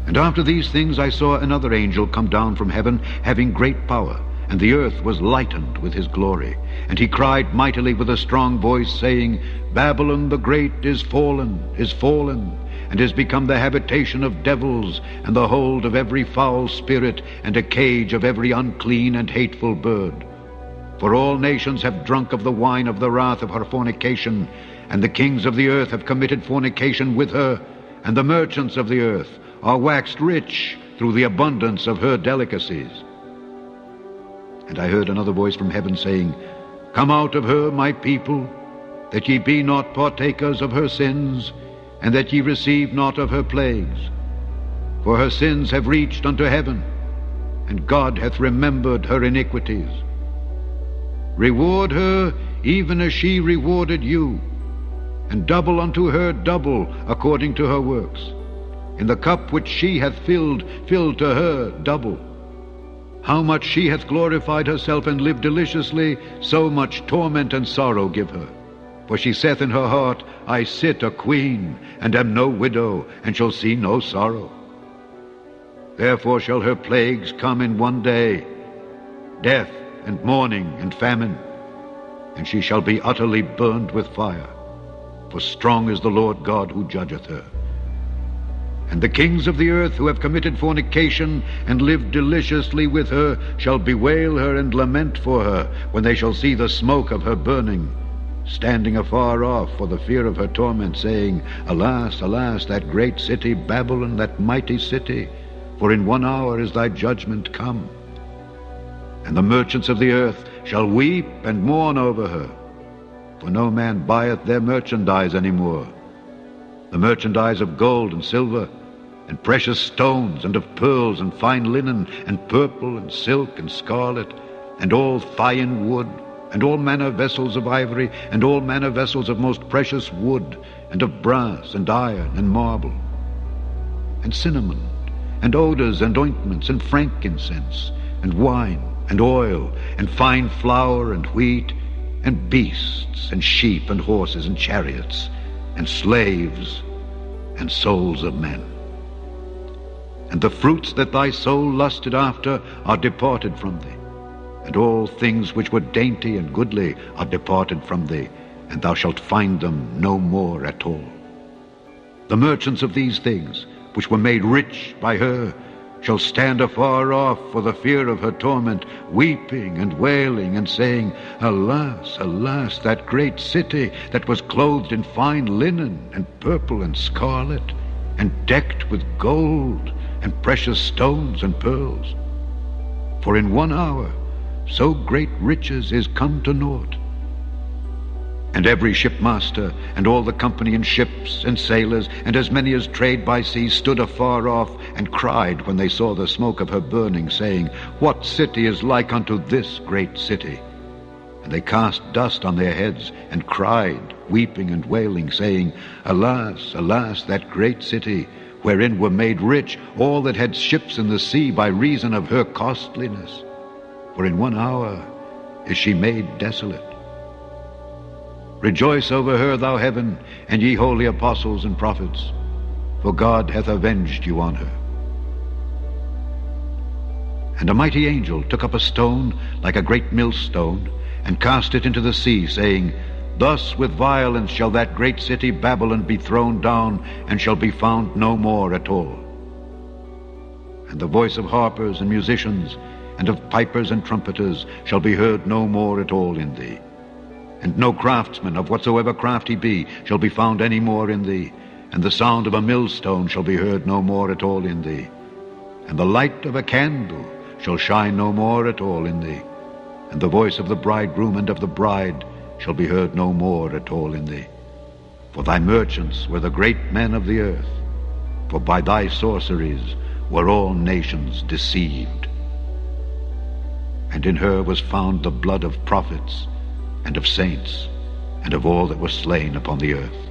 And after these things I saw another angel come down from heaven, having great power, and the earth was lightened with his glory. And he cried mightily with a strong voice, saying, Babylon the great is fallen, and is become the habitation of devils, and the hold of every foul spirit, and a cage of every unclean and hateful bird. For all nations have drunk of the wine of the wrath of her fornication, and the kings of the earth have committed fornication with her, and the merchants of the earth are waxed rich through the abundance of her delicacies. And I heard another voice from heaven saying, Come out of her, my people, that ye be not partakers of her sins, and that ye receive not of her plagues. For her sins have reached unto heaven, and God hath remembered her iniquities. Reward her even as she rewarded you, and double unto her double according to her works. In the cup which she hath filled, fill to her double. How much she hath glorified herself and lived deliciously, so much torment and sorrow give her. For she saith in her heart, I sit a queen, and am no widow, and shall see no sorrow. Therefore shall her plagues come in one day, death and mourning and famine, and she shall be utterly burned with fire. For strong is the Lord God who judgeth her. And the kings of the earth who have committed fornication and lived deliciously with her shall bewail her and lament for her when they shall see the smoke of her burning, standing afar off for the fear of her torment, saying, Alas, alas, that great city Babylon, that mighty city, for in 1 hour is thy judgment come. And the merchants of the earth shall weep and mourn over her, for no man buyeth their merchandise any more, the merchandise of gold and silver, and precious stones, and of pearls, and fine linen, and purple, and silk, and scarlet, and all fine wood, and all manner vessels of ivory, and all manner vessels of most precious wood, and of brass, and iron, and marble, and cinnamon, and odors, and ointments, and frankincense, and wine, and oil, and fine flour, and wheat, and beasts, and sheep, and horses, and chariots, and slaves, and souls of men. And the fruits that thy soul lusted after are departed from thee, and all things which were dainty and goodly are departed from thee, and thou shalt find them no more at all. The merchants of these things, which were made rich by her, shall stand afar off for the fear of her torment, weeping and wailing, and saying, Alas, alas, that great city that was clothed in fine linen, and purple, and scarlet, and decked with gold, and precious stones, and pearls. For in 1 hour so great riches is come to naught. And every shipmaster, and all the company in ships, and sailors, and as many as trade by sea, stood afar off, and cried when they saw the smoke of her burning, saying, What city is like unto this great city? And they cast dust on their heads, and cried, weeping and wailing, saying, Alas, alas, that great city, wherein were made rich all that had ships in the sea by reason of her costliness. For in 1 hour is she made desolate. Rejoice over her, thou heaven, and ye holy apostles and prophets, for God hath avenged you on her. And a mighty angel took up a stone like a great millstone, and cast it into the sea, saying, Thus with violence shall that great city Babylon be thrown down, and shall be found no more at all. And the voice of harpers and musicians, and of pipers and trumpeters, shall be heard no more at all in thee. And no craftsman, of whatsoever craft he be, shall be found any more in thee. And the sound of a millstone shall be heard no more at all in thee. And the light of a candle shall shine no more at all in thee. And the voice of the bridegroom and of the bride shall be heard no more at all in thee. For thy merchants were the great men of the earth, for by thy sorceries were all nations deceived. And in her was found the blood of prophets, and of saints, and of all that were slain upon the earth.